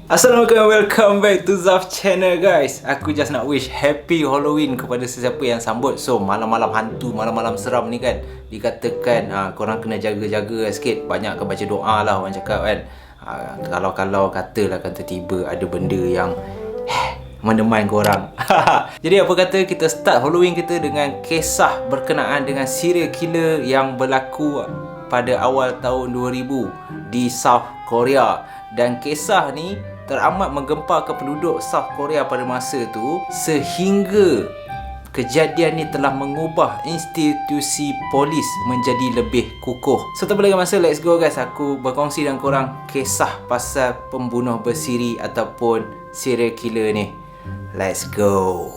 Assalamualaikum, welcome back to Zaf channel guys. Aku just nak wish happy Halloween kepada sesiapa yang sambut. So malam-malam hantu, malam-malam seram ni kan, dikatakan korang kena jaga-jaga sikit. Banyak baca doa lah orang cakap kan. Kalau katalah tiba ada benda yang meneman korang. Jadi apa kata kita start Halloween kita dengan kisah berkenaan dengan serial killer yang berlaku pada awal tahun 2000 di South Korea. Dan kisah ni teramat menggemparkan penduduk South Korea pada masa tu, sehingga kejadian ni telah mengubah institusi polis menjadi lebih kukuh. So tanpa lagi masa, let's go guys. Aku berkongsi dengan korang kisah pasal pembunuh bersiri ataupun serial killer ni. Let's go.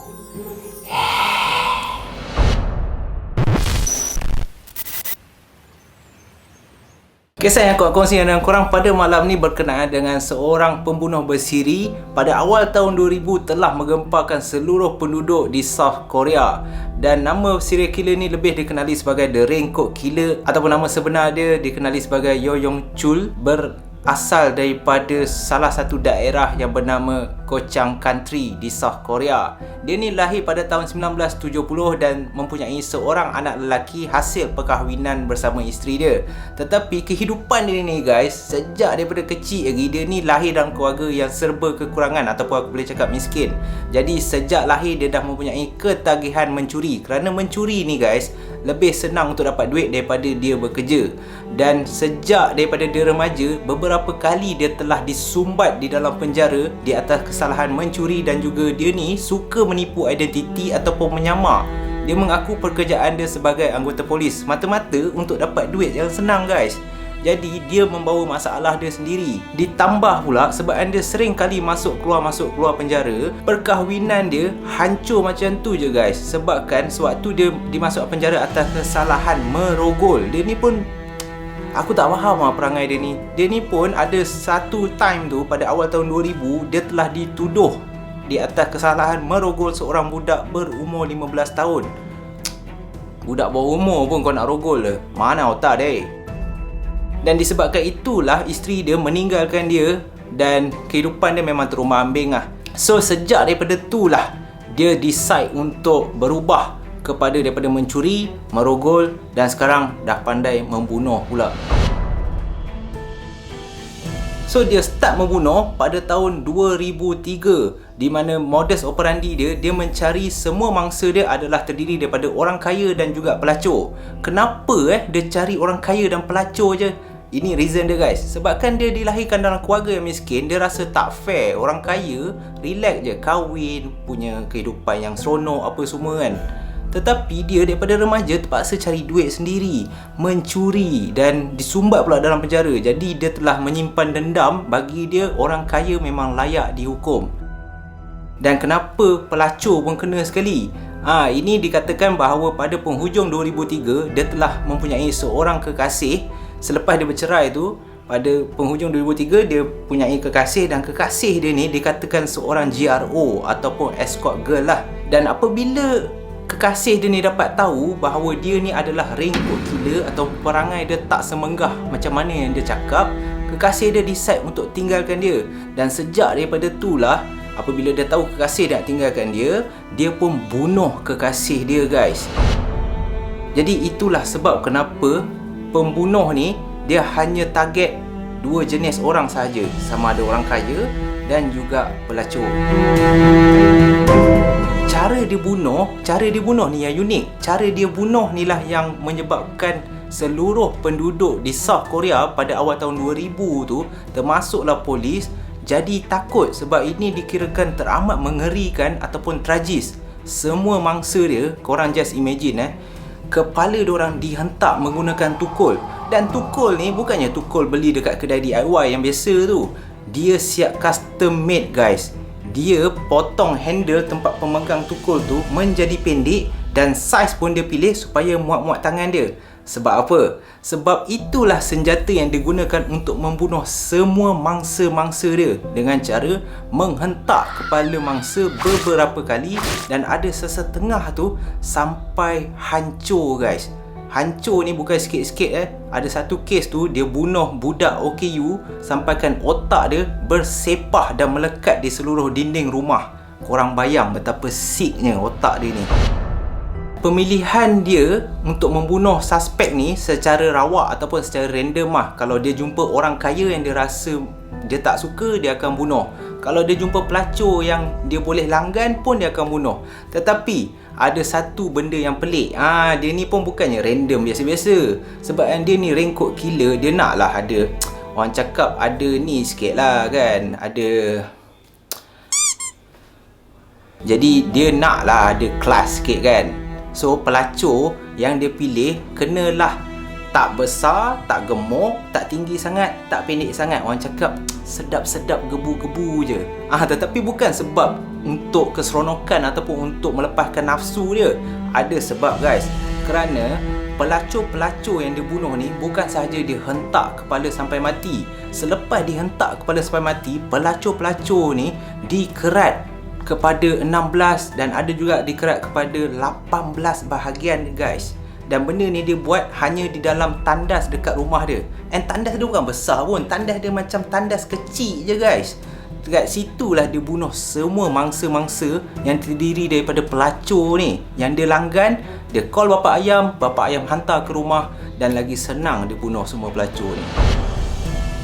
Kisah yang aku kongsi dengan korang pada malam ni berkenaan dengan seorang pembunuh bersiri pada awal tahun 2000 telah menggemparkan seluruh penduduk di South Korea. Dan nama serial killer ni lebih dikenali sebagai The Raincoat Killer, ataupun nama sebenar dia dikenali sebagai Yo Yong Chul, berasal daripada salah satu daerah yang bernama Gochang Country di South Korea. Dia ni lahir pada tahun 1970 dan mempunyai seorang anak lelaki hasil perkahwinan bersama isteri dia. Tetapi kehidupan dia ni guys, sejak daripada kecil lagi, dia ni lahir dalam keluarga yang serba kekurangan, ataupun aku boleh cakap miskin. Jadi sejak lahir dia dah mempunyai ketagihan mencuri. Kerana mencuri ni guys, lebih senang untuk dapat duit daripada dia bekerja. Dan sejak daripada dia remaja, beberapa kali dia telah disumbat di dalam penjara di atas kesalahan mencuri. Dan juga dia ni suka menipu identiti ataupun menyamar. Dia mengaku pekerjaan dia sebagai anggota polis mata-mata untuk dapat duit yang senang guys. Jadi dia membawa masalah dia sendiri. Ditambah pula sebab dia sering kali masuk keluar penjara, perkahwinan dia hancur macam tu je guys. Sebabkan sewaktu dia dimasuk penjara atas kesalahan merogol, dia ni pun aku tak faham perangai dia ni. Dia ni pun ada satu time tu pada awal tahun 2000, dia telah dituduh di atas kesalahan merogol seorang budak berumur 15 tahun. Budak bawah umur pun kau nak rogol ke? Mana otak dia? Dan disebabkan itulah isteri dia meninggalkan dia dan kehidupan dia memang terombang-ambing lah. So sejak daripada itulah dia decide untuk berubah daripada mencuri, merogol, dan sekarang dah pandai membunuh pula. So dia start membunuh pada tahun 2003, di mana modus operandi dia mencari semua mangsa dia adalah terdiri daripada orang kaya dan juga pelacur. Kenapa dia cari orang kaya dan pelacur je? Ini reason dia guys. Sebabkan dia dilahirkan dalam keluarga yang miskin, dia rasa tak fair. Orang kaya relax je, kahwin, punya kehidupan yang seronok apa semua kan. Tetapi dia daripada remaja terpaksa cari duit sendiri, mencuri dan disumbat pula dalam penjara. Jadi dia telah menyimpan dendam. Bagi dia orang kaya memang layak dihukum. Dan kenapa pelacur pun kena sekali? Ini dikatakan bahawa pada penghujung 2003 dia telah mempunyai seorang kekasih. Selepas dia bercerai tu, pada penghujung 2003 dia punyai kekasih, dan kekasih dia ni dikatakan seorang GRO ataupun escort girl lah. Dan apabila kekasih dia ni dapat tahu bahawa dia ni adalah raincoat killer atau perangai dia tak semenggah macam mana yang dia cakap, kekasih dia decide untuk tinggalkan dia. Dan sejak daripada itulah, apabila dia tahu kekasih dia nak tinggalkan dia, dia pun bunuh kekasih dia guys. Jadi itulah sebab kenapa pembunuh ni dia hanya target dua jenis orang sahaja, sama ada orang kaya dan juga pelacur. Cara dia bunuh ni yang unik. Cara dia bunuh ni lah yang menyebabkan seluruh penduduk di South Korea pada awal tahun 2000 tu, termasuklah polis, jadi takut. Sebab ini dikirakan teramat mengerikan ataupun tragis. Semua mangsa dia, korang just imagine kepala diorang dihentak menggunakan tukul. Dan tukul ni bukannya tukul beli dekat kedai DIY yang biasa tu. Dia siap custom made guys. Dia potong handle tempat pemegang tukul tu menjadi pendek, dan saiz pun dia pilih supaya muat-muat tangan dia. Sebab apa? Sebab itulah senjata yang digunakan untuk membunuh semua mangsa-mangsa dia, dengan cara menghentak kepala mangsa beberapa kali, dan ada sesetengah tu sampai hancur guys. Hancur ni bukan sikit-sikit Ada satu kes tu dia bunuh budak OKU sampaikan otak dia bersepah dan melekat di seluruh dinding rumah. Korang bayang betapa sicknya otak dia ni. Pemilihan dia untuk membunuh suspek ni secara rawak ataupun secara random kalau dia jumpa orang kaya yang dia rasa dia tak suka, dia akan bunuh. Kalau dia jumpa pelacur yang dia boleh langgan pun dia akan bunuh. Tetapi ada satu benda yang pelik. Dia ni pun bukannya random biasa-biasa. Sebab dia ni rengkok killer, dia nak lah ada, orang cakap ada ni sikit lah kan, ada, jadi dia nak lah ada kelas sikit kan. So pelacur yang dia pilih kenalah tak besar, tak gemuk, tak tinggi sangat, tak pendek sangat. Orang cakap sedap-sedap, gebu-gebu je. Tetapi bukan sebab untuk keseronokan ataupun untuk melepaskan nafsu dia. Ada sebab guys. Kerana pelacur-pelacur yang dia bunuh ni bukan sahaja dia hentak kepala sampai mati. Selepas dihentak kepala sampai mati, pelacur-pelacur ni dikerat kepada 16 dan ada juga dikerat kepada 18 bahagian guys. Dan benda ni dia buat hanya di dalam tandas dekat rumah dia. And tandas dia bukan besar pun, tandas dia macam tandas kecil je guys. Dekat situlah dia bunuh semua mangsa-mangsa yang terdiri daripada pelacur ni. Yang dia langgan, dia call bapa ayam hantar ke rumah dan lagi senang dia bunuh semua pelacur ni.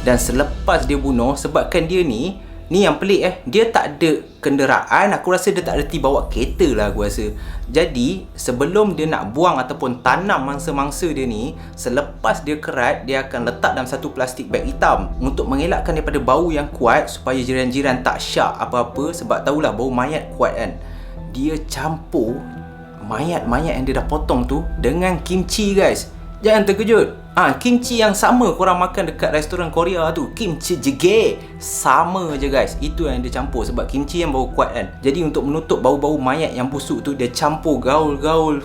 Dan selepas dia bunuh, sebabkan dia ni yang pelik dia tak ada kenderaan. Aku rasa dia tak reti bawa kereta lah aku rasa. Jadi sebelum dia nak buang ataupun tanam mangsa-mangsa dia ni, selepas dia kerat, dia akan letak dalam satu plastik beg hitam untuk mengelakkan daripada bau yang kuat, supaya jiran-jiran tak syak apa-apa. Sebab tahulah bau mayat kuat kan. Dia campur mayat-mayat yang dia dah potong tu dengan kimchi guys. Jangan terkejut, kimchi yang sama korang makan dekat restoran Korea tu, kimchi jjigae, sama je guys. Itu yang dia campur sebab kimchi yang bau kuat kan. Jadi untuk menutup bau-bau mayat yang busuk tu, dia campur gaul-gaul,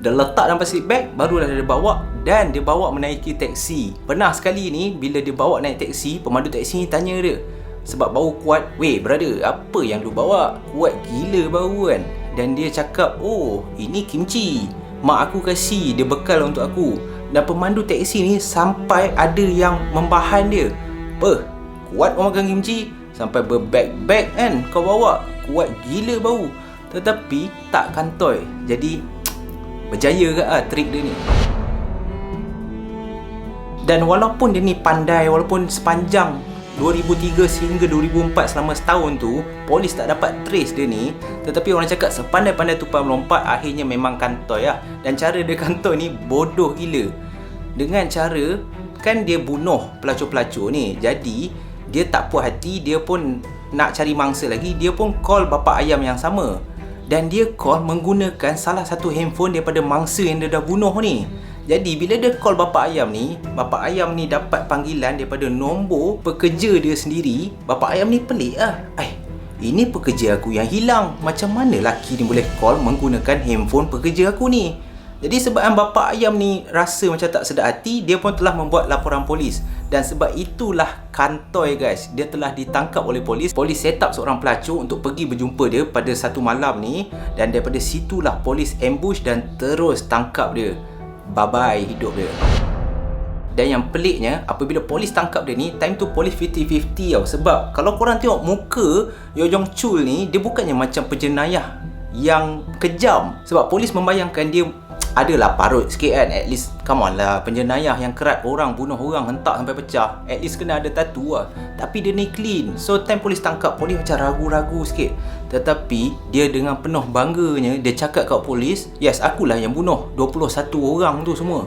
dia letak dalam plastik bag, barulah dia bawa dan dia bawa menaiki teksi. Pernah sekali ni bila dia bawa naik teksi, pemandu teksi ni tanya dia, sebab bau kuat, "Weh brother, apa yang lu bawa? Kuat gila bau kan." Dan dia cakap, "Oh, ini kimchi, mak aku kasih, dia bekal untuk aku." Dan pemandu teksi ni sampai ada yang membahan dia, kuat orang makan kimchi, sampai berbag-bag kan kau bawa, kuat gila bau. Tetapi tak kantoi. Jadi berjaya ke trik dia ni. Dan walaupun dia ni pandai, walaupun sepanjang 2003 sehingga 2004 selama setahun tu polis tak dapat trace dia ni, tetapi orang cakap sepandai-pandai tupai melompat, akhirnya memang kantoi lah. Dan cara dia kantoi ni bodoh gila. Dengan cara kan dia bunuh pelacur-pelacur ni, jadi dia tak puas hati, dia pun nak cari mangsa lagi. Dia pun call bapa ayam yang sama, dan dia call menggunakan salah satu handphone daripada mangsa yang dia dah bunuh ni. Jadi bila dia call bapa ayam ni dapat panggilan daripada nombor pekerja dia sendiri. Bapa ayam ni pelik lah, ini pekerja aku yang hilang, macam mana laki ni boleh call menggunakan handphone pekerja aku ni? Jadi sebab bapa ayam ni rasa macam tak sedar hati, dia pun telah membuat laporan polis. Dan sebab itulah kantoi guys, dia telah ditangkap oleh polis. Polis set up seorang pelacur untuk pergi berjumpa dia pada satu malam ni. Dan daripada situlah polis ambush dan terus tangkap dia. Bye-bye hidup dia. Dan yang peliknya, apabila polis tangkap dia ni, time tu polis 50-50 tau. Sebab kalau korang tengok muka Yo Jong Chul ni, dia bukannya macam penjenayah yang kejam. Sebab polis membayangkan dia adalah parut sikit kan. At least come on lah, penjenayah yang kerat orang, bunuh orang, hentak sampai pecah, at least kena ada tattoo lah. Tapi dia ni clean. So time polis tangkap, polis macam ragu-ragu sikit. Tetapi dia dengan penuh bangganya, dia cakap kat polis, "Yes, akulah yang bunuh 21 orang tu semua."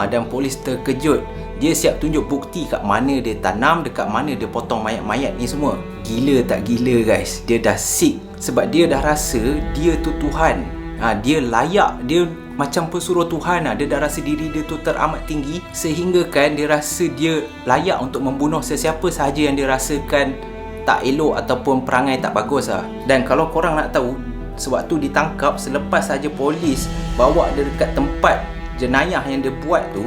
Dan polis terkejut. Dia siap tunjuk bukti kat mana dia tanam, dekat mana dia potong mayat-mayat ni semua. Gila tak gila guys? Dia dah sick. Sebab dia dah rasa dia tu Tuhan. Dia layak, dia macam pesuruh Tuhan lah. Dia dah rasa diri dia tu teramat tinggi, sehingga kan dia rasa dia layak untuk membunuh sesiapa sahaja yang dia rasakan tak elok ataupun perangai tak bagus lah. Dan kalau korang nak tahu, sewaktu ditangkap, selepas saja polis bawa dia dekat tempat jenayah yang dia buat tu,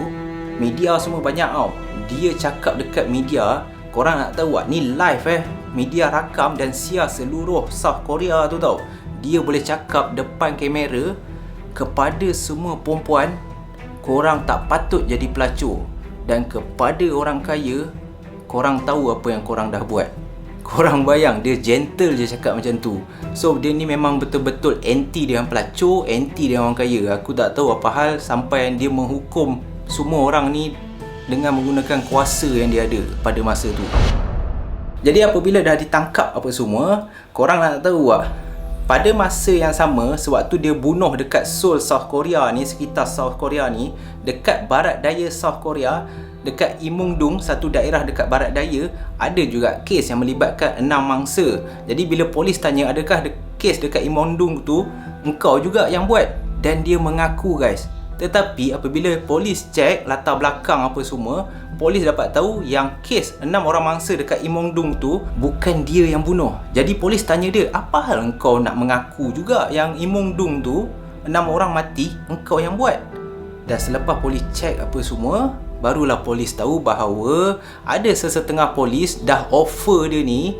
media semua banyak tau. Dia cakap dekat media, korang nak tahu tak, ni live media rakam dan siar seluruh South Korea tu tau. Dia boleh cakap depan kamera kepada semua perempuan, korang tak patut jadi pelacur. Dan kepada orang kaya, korang tahu apa yang korang dah buat. Korang bayang, dia gentle je cakap macam tu. So dia ni memang betul-betul anti dengan pelacur, anti dengan orang kaya. Aku tak tahu apa hal sampai dia menghukum semua orang ni dengan menggunakan kuasa yang dia ada pada masa tu. Jadi apabila dah ditangkap apa semua, korang nak tahu tak, pada masa yang sama, sewaktu dia bunuh dekat Seoul, South Korea ni, sekitar South Korea ni, dekat barat daya South Korea, dekat Imungdung, satu daerah dekat barat daya, ada juga kes yang melibatkan 6 mangsa. Jadi bila polis tanya, adakah kes dekat Imungdung tu engkau juga yang buat? Dan dia mengaku guys. Tetapi apabila polis cek latar belakang apa semua, polis dapat tahu yang kes 6 orang mangsa dekat Imungdung tu bukan dia yang bunuh. Jadi polis tanya dia, apa hal engkau nak mengaku juga yang Imungdung tu 6 orang mati engkau yang buat? Dan selepas polis cek apa semua, barulah polis tahu bahawa ada sesetengah polis dah offer dia ni,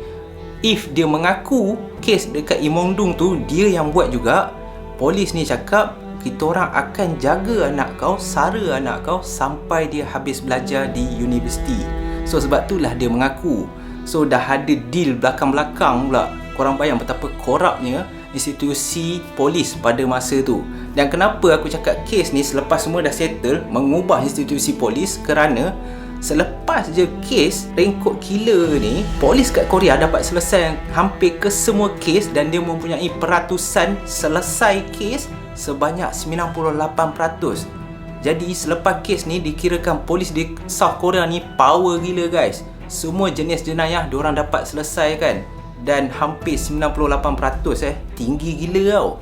if dia mengaku kes dekat Imungdung tu dia yang buat juga, polis ni cakap kita orang akan jaga anak kau, sara anak kau sampai dia habis belajar di universiti. So sebab itulah dia mengaku. So dah ada deal belakang-belakang pula. Korang bayang betapa korapnya institusi polis pada masa tu. Dan kenapa aku cakap kes ni selepas semua dah settle mengubah institusi polis, kerana selepas je kes Raincoat Killer ni, polis kat Korea dapat selesai hampir ke semua kes dan dia mempunyai peratusan selesai kes sebanyak 98%. Jadi selepas kes ni dikirakan polis di South Korea ni power gila guys. Semua jenis jenayah diorang dapat selesaikan. Dan hampir 98%, tinggi gila tau.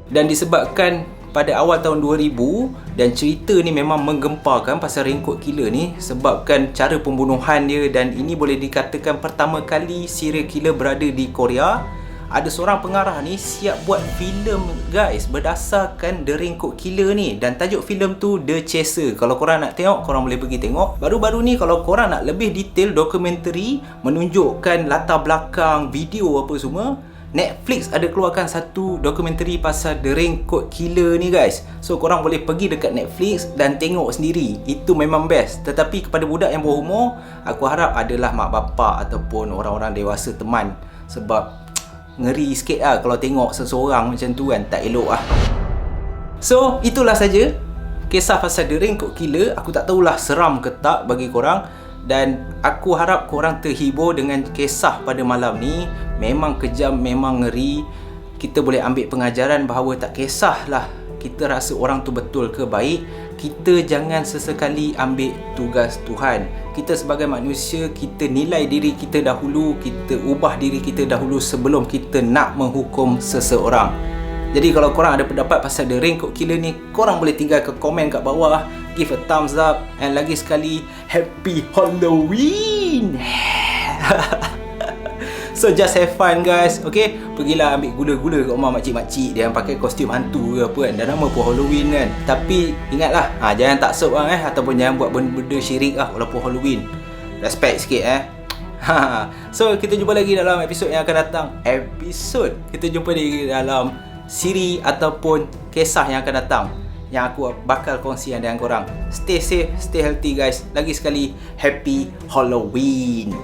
Dan disebabkan pada awal tahun 2000, dan cerita ni memang menggemparkan pasal Raincoat Killer ni, sebabkan cara pembunuhan dia, dan ini boleh dikatakan pertama kali serial killer berada di Korea. Ada seorang pengarah ni siap buat filem guys berdasarkan The Raincoat Killer ni, dan tajuk filem tu The Chaser. Kalau korang nak tengok, korang boleh pergi tengok. Baru-baru ni kalau korang nak lebih detail dokumentari menunjukkan latar belakang video apa semua, Netflix ada keluarkan satu dokumentari pasal The Raincoat Killer ni guys. So korang boleh pergi dekat Netflix dan tengok sendiri. Itu memang best. Tetapi kepada budak yang berumur, aku harap adalah mak bapak ataupun orang-orang dewasa teman. Sebab ngeri sikit lah kalau tengok seseorang macam tu kan, tak elok lah. So itulah saja kisah pasal The Raincoat Killer. Aku tak tahulah seram ke tak bagi korang, dan aku harap korang terhibur dengan kisah pada malam ni. Memang kejam, memang ngeri. Kita boleh ambil pengajaran bahawa tak kisahlah kita rasa orang tu betul ke baik, kita jangan sesekali ambil tugas Tuhan. Kita sebagai manusia, kita nilai diri kita dahulu, kita ubah diri kita dahulu sebelum kita nak menghukum seseorang. Jadi kalau korang ada pendapat pasal The Raincoat Killer ni, korang boleh tinggal ke komen kat bawah. Give a thumbs up. And lagi sekali, Happy Halloween. So just have fun guys. Okay, pergilah ambil gula-gula kat rumah makcik-makcik dia yang pakai kostum hantu ke apa kan. Dah nama pun Halloween kan. Tapi ingatlah, jangan taksub lah ataupun jangan buat benda-benda syirik lah walaupun Halloween. Respect sikit So kita jumpa lagi dalam episod yang akan datang. Kita jumpa lagi dalam siri ataupun kisah yang akan datang, yang aku bakal kongsikan dengan korang. Stay safe, stay healthy guys. Lagi sekali, Happy Halloween.